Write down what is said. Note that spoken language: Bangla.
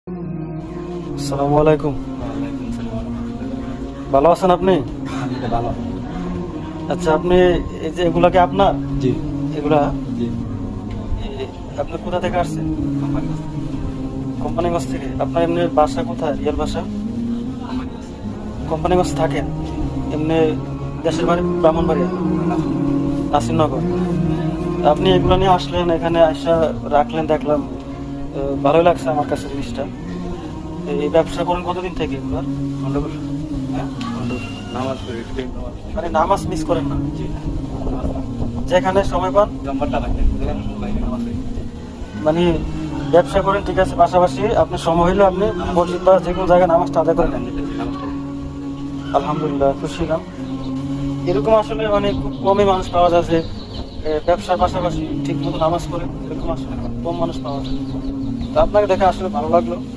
আসসালামু আলাইকুম। ভালো আছেন আপনি? ভালো। আচ্ছা, আপনি এই যে এগুলা কি আপনার? জি এগুলা জি। আপনি কোথা থেকে আসছেন? কোম্পানিগঞ্জ থেকে। আপনার এমনি বাসা কোথায়, রিয়েল বাসা? কোম্পানিগঞ্জ থাকেন? এমনি দেশের বাড়ি ব্রাহ্মণবাড়িয়া, নাসিরনগর। আপনি এগুলো নিয়ে আসলেন, এখানে আসা রাখলেন, দেখলাম ভালোই লাগছে আমার কাছে জিনিসটা। এই ব্যবসা করেন কতদিন থেকে এগুলার? হ্যাঁ? নামাজ পড়ি, মানে নামাজ মিস করেন না? জি। যেখানে সময় পান নাম্বারটা রাখেন, যেখানে মোবাইলে নামাজ পড়ি। মানে ব্যবসা করেন, ঠিক আছে, পাশাপাশি আপনি সময় হইলে আপনি মসজিদ বা যে কোনো জায়গায় নামাজটা আদায় করে নেন। আলহামদুলিল্লাহ, খুশি হলাম। এরকম আসলে মানে খুব কমই মানুষ পাওয়া যায় যে ব্যবসার পাশাপাশি ঠিক মতো নামাজ পড়ে, এরকম আসলে কম মানুষ পাওয়া যায়। তো আপনাকে দেখে আসলে ভালো লাগলো।